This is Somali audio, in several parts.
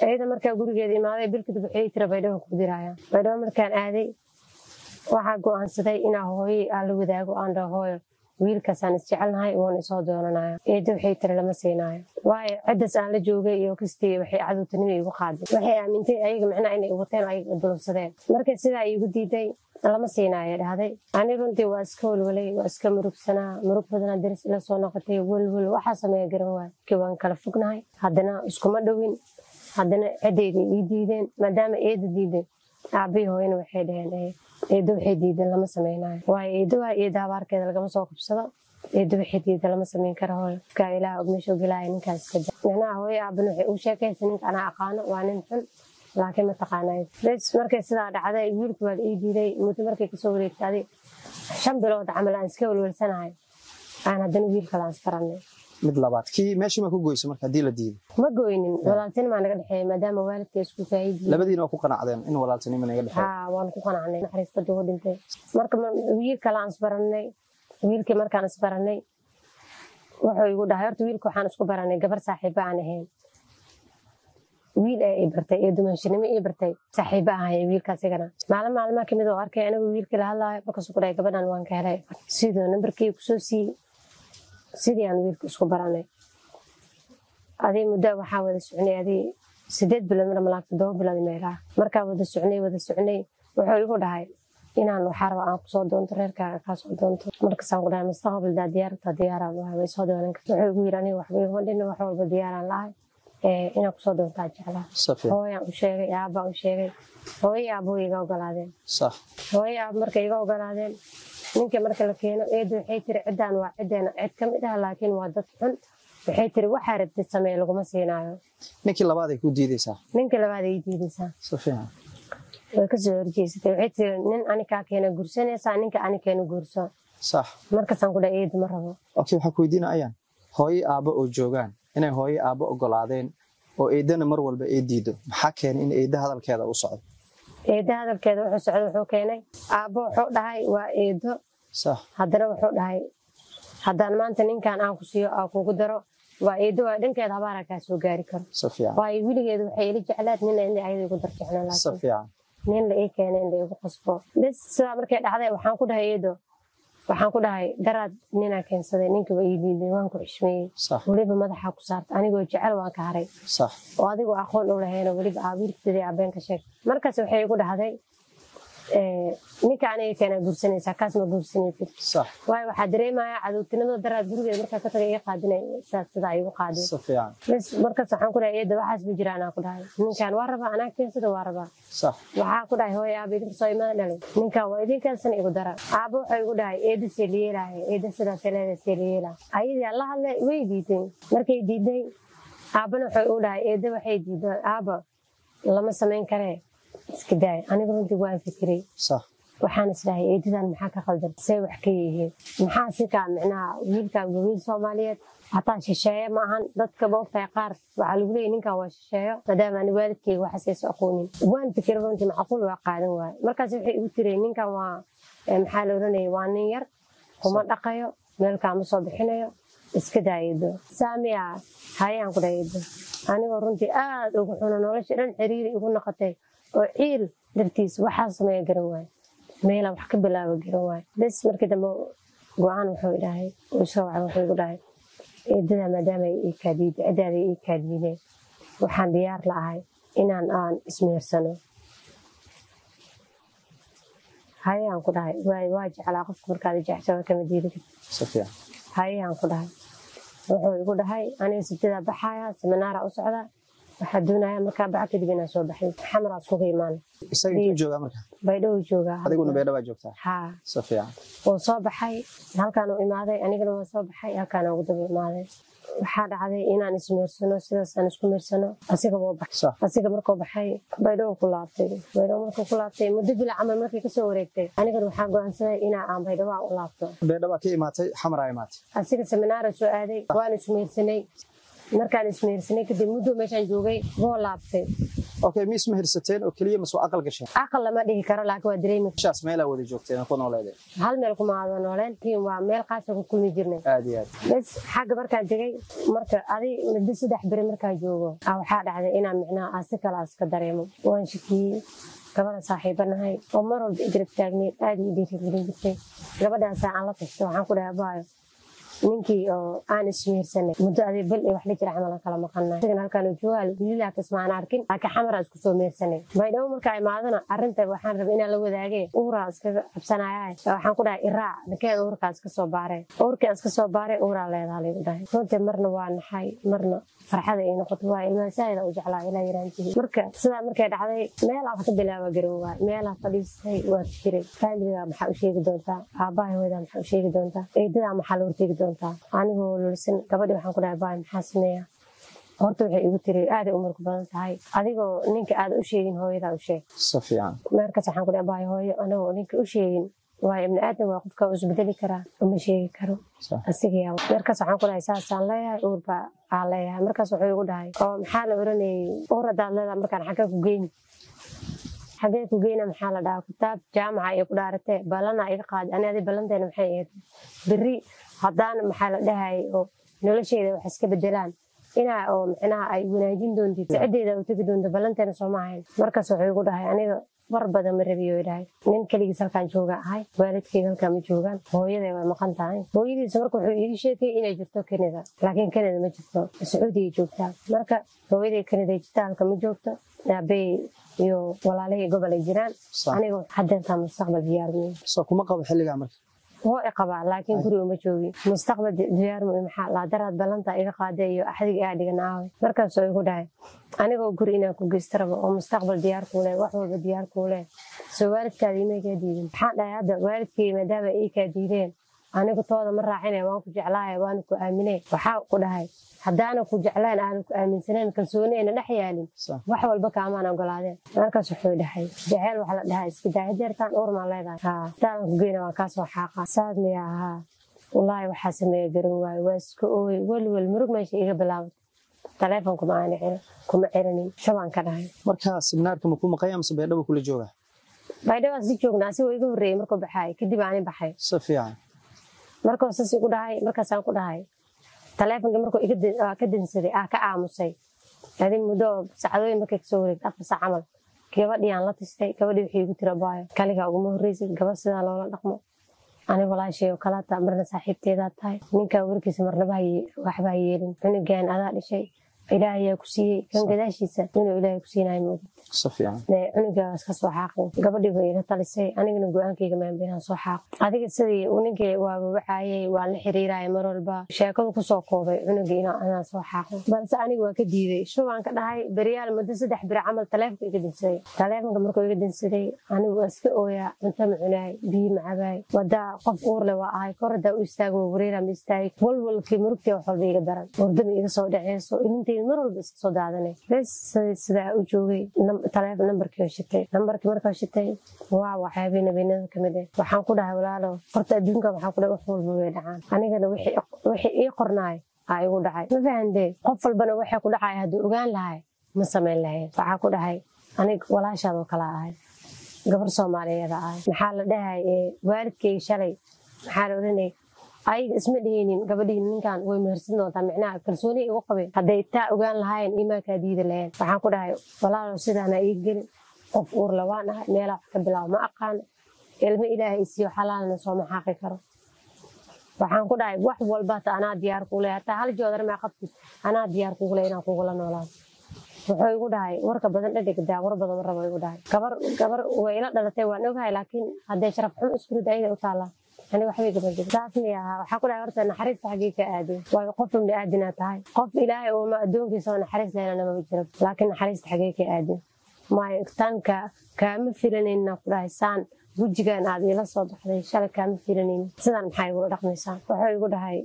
ayada markaa gurigeeda imaaday bil kadib waxay tiri baydhabo ku diraya baydhabo markaan aaday waxaa go'aansaday inaa hooyo aan la wadaago aan dhaho hooyo wiilkaasaan isjecelnahay woona isoo doonanaya eedo waxay tiri lama siinaayo waayo ciddaas aan la joogay iyo kastii waxay cadowtanimo igu qaaday waxay aamintay ayaga macnaha inay wateen ayaga dulubsadeen markay sidaa igu diiday lama siinaayo dhahday ani runtii waa iska walwalay waa iska murugsanaa murug badanaa daris ila soo noqotay walwal waxaa sameeya garan waay kii waan kala fognahay haddana iskuma dhowin haddana ciddayda ii diideen maadaama eeda diiday aabbihi hooyana waxay dhaheen eedo waxay diideen lama samaynayo waayo eedo waa eeda habaarkeeda lagama soo qabsado eedo waxay diideen lama samayn karo hooyo kaa ilaah og meesha ogelaaya ninkaas iska da macnaha hooyo aabana waxay u sheekaysa ninka anaa aqaano waa nin xun laakiin ma taqaanayo bes markay sidaa dhacday wiilku waa la ii diiday muddo markay kasoo wareegtaaday 5 bilood camal aan iska walwalsanahay aan haddana wiilkala aan isbarannay mid labaad kii meeshii ma ku goyso marka hadii la diiday ma goynin walaaltinimo naga dhaxeeyay maadaama waalidka isku faa'iiday labadiina ku qanacdeen in walaaltinimo naga dhaxeeyo waan ku qanacnay naxariista duu dhintay marka wiilkala aan isbarannay wiilkii markaan isbarannay wuxuu igu dhahay horta wiilka waxaan isku barannay gabar saaxiibo aan ahayn wiil ay bartay ee dumaashinimo ii bartay saaxiibo ahayn wiilkaas igana maalmaha kamid oo arkay anigu wiilka la hadlaayo markaas ku dhahay gabadhan waan ka helay sidoo nambarkii ku soo siiyay sidii aan wiilka isku baranay adii muddo waxaa wada socnay adii 8 bilood mar malaagta 2 bilood meelaha markaa wada socnay wuxuu igu dhahay inaan waxa raba aan ku soo doonto reerkaaga ka soo doonto markaasaan ku dhahay mustaqbal diyaaraan way soo doonan kartaa wuxuu igu yiri aniga waxba igu dhinna wax walba diyaaraan lahay inaan ku soo doontaa jeclaa hooyaan u sheegay aabba u sheegay hooyo aabbo iga ogolaadeen sax hooyo aabbo markay iga ogolaadeen ninka marka la keeno eedo waxay tiri ciddaan waa ciddeena cid ka mid ah laakiin waa dad xun waxay tiri waxaa rabtid samee laguma siinaayo ninkii labaad ay ku diidaysaa ninkii labaad ay diidaysaa si fiican way ka soo horjeesatay waxay tiri nin anigaa keena gursanaysaa ninka ani keena gurso sax markaasaan ku dhahay eedo ma rabo okay waxaa ku weydiinayaan hooyo aabbo oo joogaan inay hooyo aabbo ogolaadeen oo eedana mar walba ay diido maxaa keenay in eeda hadalkeeda u socdo eeda hadalkeeda wuxuu keenay aabbo wuxuu dhahay waa eedo sax haddana wuxuu dhahay haddaan maanta ninkan aan ku siiyo aan kugu daro waa eedo waa dhankeeda habaara kaa soo gaari karo si fiican waayo wiligeedu waxay ila jeclaad nin inay ayada igu darjecnaa si fiican nin la ii keenay in la igu qasbo bes sidaa markay dhacday waxaan ku dhahay eedo waxaan ku dhahay daraad ninaa keensaday ninka waa ii diiday waan ku xishmeeyey weliba madaxaa ku saartay anigoo jecel waan ka haray sax oo adigoo aqoon u lahayno weliba wiilkadii abeen ka sheeg markaas waxay igu dhahday ninka aniga keena guursanaysaa kaas ma guursanaysid sax waayo waxaa dareemayaa cadowtinimada daraad gurigeeda markaa ka tagay iga qaadinay sidaa igu qaadin si fiican bes markaas waxaan ku dhahay eeda waxaas ma jira anaa ku dhahay ninkan waa rabaa anaa keensada waa rabaa sax waxaa ku dhahay hooyo aaba idinka soo imaan dhalay ninkan waa idin keensan igu dara aaba waxay igu dhahay eeda seeliyeelahay eeda sidaas leeda seeliyeela ayadii la hadlay way diiday markay diiday aabana waxay igu dhahay eeda waxay diiday aaba lama samayn karee iska daay aniga runtii waan fikiray sax waxaan isdhahay eedadan maxaa ka qaldan say wax ka yihiin maxaa sikaa micnaha wiilkan wiil Soomaaliyeed hataa shisheeye ma ahan dadka boogtay qaar waxa lagu leeyahay ninkan waa shisheeyo maadaama ani waalidkayga waxaas aysan aqoonin waan fikiray runtii macquul waa qaadan waaye markaas waxay igu tireen ninkan waa maxaa la oranayay waa nin yar kuma dhaqayo meel kaama soo bixinayo iska daayeedo saamiya hayaan ku dhayeedo anigoo runtii aad ugu xuno nolosha dhan xiriiri igu noqotay oo ciil dartiis waxaa sameeya garan waaye meela wax ka bilaabo garan waaye bes markii dambe go'aan wuxuu idhahay soo wacay wuxuu igu dhahay eedada maadaama ay kaadiiday cidaada ay kaadiideen waxaan diyaar la ahay inaan aan ismeersano hayaan ku dhahay waa jeclaa qofka markaad jeceshahay kama diidi si fiican hayaan ku dhahay wuxuu igu dhahay aniga sitida baxaya seminaara u socda waxaa doonaya markaa baca kadib inaan soo baxay xamar aan iskugu imaan isaga intuu joogaa marka baydhabo joogaa adiguna baydhabo joogtaa haa si fiican oo soo baxay halkaan uu imaaday anigana waan soo baxay halkaan ugu daba imaaday waxaa dhacday inaan ismeersano sidaas aan isku meersano asiga wuu baxay asiga markuu baxay baydhabo ku laabtay muddo bila camal markay kasoo wareegtay anigana waxaa go'aansaday inaan aan baydhabo u laabto baydhabo ka imaatay xamar imaatay asiga seminaar soo aaday waan ismeersanay markaan ismeersanay kadib muddo meeshaan joogay wuu laabtay okay miis ma hirsateen oo kaliya masoo aqal gashay aqal lama dhihi karo laakiin waa dareemi shaas meel wada joogteen ku nooleedeen hal meel kuma aado nooleen tiin waa meel qaas ah ku kulmi jirnay aad iyo aad bas xagga markaan tagay marka adi muddo 3 bari markaan joogo waxaa dhacday inaan micnaa aasi kala iska dareemo waan shakiyay gabadha saaxiibanahay oo mar walba igrab taagneed aad iyo dhiirigelin jirtay gabadhaas aan la tashto waxaan ku dhahay baayo ninkii oo aan ismiirsanay muddo aday bal wax la jira camal kala maqanay sidoo halkaan uu joogaa wiilaa kasmaan arkin laakiin xamar isku soo meersanay baydhow markaa imaadana arinta waxaan rabay inaan la wadaagay uura iska qabsanaayay waxaan ku dhahay iraac nakeen uurkaas ka soo baaray uurkaan iska soo baaray uura leedahay lagu dhahay runtii marna waa naxay marna farxada ay noqoto waa ilmaha saayida u jeclaa ilaa yaraantii marka sidaa markay dhacday meel aan ka bilaabo garan waa meel aan fadhiistay waa jiray faamiliga maxaa u sheegi doontaa aabahay hooyada maxaa u sheegi doontaa eedada maxaa loo teegi doontaa anigoo lulsan gabadhi waxaan ku dhahay baay maxaa sameeyaa horta waxay igu tiri aad ay umar ku badan tahay adigoo ninka aad u sheegin hooyada u sheeg safiyan markaas waxaan ku dhahay baay hooyo anagoo ninka u sheegin waa ibn aadam waa qofka uu isbedeli karaa uma sheegi karo asiga markaas waxaan ku dhahay saasaan leeyahay uurba aan leeyahay markaas wuxuu igu dhahay oo maxaa la oranayay uuradaad leedahay markaan xagga ku geyni xagee ku geyna maxaa la dhahaa kitaab jaamaca ay ku dhaaratee balana iga qaadi aniga balanteena maxay ahayd biri haddaan maxaa la dhahay oo nolosheeda wax iska bedelaan inaa oo micnaha ay wanaajin doontid sacideeda u tegi doonto balanteena soo maahayn markaas wuxuu igu dhahay aniga war badan ma rabiyo dhahay nin kaligiis halkaan jooga ahay waalidkeyga halkaan ma joogaan hooyaday way maqan tahay hooyadiisa marka wuxuu ii sheegay inay jirto Canada laakiin Canada ma jirto Sacuudiga joogtaa marka hooyaday Canada jirta halkaan ma joogto aabay iyo walaalay gobol ay jiraan aniga hadda mustaqbal diyaarmay soo kuma qabo xilliga marka هو إقبال لكن كل ما جوي مستقبل ديار محل لا درات بلنتا إذا قادة أحد قاعد يناوي مركز سوي هداي أنا جو قرينا كوجستر ومستقبل ديار كله وحول بديار كله سوالف كلمة جديدة حتى هذا والد كي مدام إيه كديرين أنا كنت هذا مرة عيني وأنا كنت جعلاها وأنا كنت آمنة وحاول كلها حدانا كنت جعلان أنا كنت آمن سنين كان سوني أنا نحيالي وحول بكى أمانة وقال هذا مركز حول حي جعل وحلا ده إسكده جر كان أورم الله ذا ها تان جينا وكاس وحاقة صادني ها والله وحاسم يجروا واسكوي والمرق ما يشيء قبل تلفونكم معنا عنا كم عرني شبان كناي مركز سمناركم كم قيام سبيلو كل جوه بعده أزيجوك ناسي ويجوا ري مركب بحاي كدي بعدين بحاي صفيان marka saasi ku dhahay markaas aan ku dhahay taleefanka markuu iga ka dinsaday ka aamusay adin muddo saacadooyin markay soo wareegtay 4 saac camal gabadhii aan la tistay gabadhii waxay igu tira baay kaliga ugu horeysay gabadh sida loola dhaqmo ani walaashay oo kala taa marna saaxiibteeda tahay ninka warkiisa marnaba waxba yeelin cunugan adaa dhishay ilaahay ku siiyay kan gadaashiisa inuu ilaahay ku siinayo muddo صفيان cunugaas ka soo xaaqay gabadhii way ila talisay anigana go'aankayga ma beenan soo xaaq adiga sidii ninkii waa waxaayay waa la xiriiray mar walba sheekadu ku soo koobay cunugiina ana soo xaaqay balse aniga waa ka diiday shubaan ka dhahay bariyaal muddo 3 bir camal taleefanka iga dinsaday taleefanka markuu iga dinsaday anigu iska ooya inta ma cunay biyo ma cabay wada qof uur leh waa ahay korada u istaago wareera ma istaag walwalkii murugtii wax walba iga daran wardami iga soo dhaceyso intay mar walba iska soo daadanay bas sida u joogay taleefan nambarkii shitay nambarkii markaa shitay waa waxaabay nabinada kamid ah waxaan ku dhahay walaalo horta adduunka waxaan ku dhahay wax walba way dhacaan anigana wixii ii qornaay ay ugu dhacay ma fahanday qof walbana waxa ku dhacay haduu ogaan lahay ma sameyn lahayn waxaan ku dhahay aniga walaashaad oo kala ahay gabar Soomaaliyeed ah maxaa la dhahay waalidkay shalay maxaa la oranay ay isma dhihinin gabadhii ninkan way mehersan doontaa macnaha kalsooni ugu qabay haday taa ogaan lahayn iimaanka diida lahayn waxaan ku dhahay walaalo sidaana ii gelin qof uur la waan ahay meel ka bilaw ma aqaan ilmo ilaahay isiyo xalaalna soo ma xaqi karo waxaan ku dhahay wax walba ana diyaar ku leeyahay taa hal joodar ma qabtid ana diyaar ku leeyahay inaan kugu la noolaa wuxuu igu dhahay warka badan dhadhigda war badan rabo igu dhahay gabar way ila dhalatay waan ogahay laakiin haday sharaf xun isku dayda u taala أنا وحبي قبل ذاتني وحقول عورت أنا حريص حقيقة عادي وقف من عادنا تاعي قف إلهي وما أدون في صون حريص لأن أنا ما بجرب لكن حريص حقيقة عادي ما يقتن كمثلن إن قراء إنسان وجهان عادي لا صوت حدا شال كمثلن سنان محاي ورقم إنسان وحي يقول هاي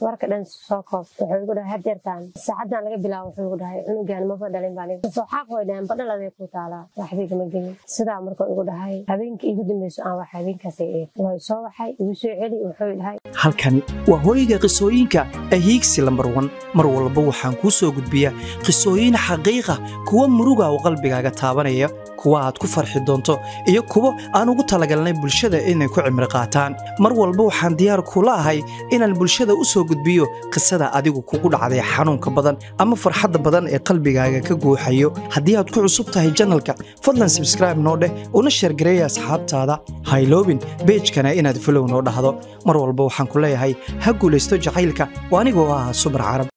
warka dhan soo koob wuxuu igu dhahay hadeertaan saacadan laga bilaabo wuxuu igu dhahay cunugan ma badalin baan soo xaq way dhahan badaladay ku taala waxba igama gelin sidaa markuu igu dhahay habeenkii igu dambeysay aan wax habeenkaas ay way soo waxay igu soo celi wuxuu dhahay halkani waa hooyga qisooyinka Hiigsi lambar 1 mar walba waxaan ku soo gudbiyaa qisooyin xaqiiqo kuwa muruga oo qalbigaaga taabanaya kuwa aad ku farxi doonto iyo kuwa aan ugu talagalnay bulshada inay ku cimri qaataan mar walba waxaan diyaar ku laahay inaan bulshada u soo gudbiyo qisada adigu kugu dhacday xanuunka badan ama farxadda badan ee qalbigaaga ka guuxayo haddii aad ku cusub tahay channelka fadlan subscribe noo dheh una share gareeya asxaabtaada hayloobin page-kana inaad follow noo dhahdo mar walba waxaan ku leeyahay ha guulaysto jacaylka waa anigoo ah Subar Carab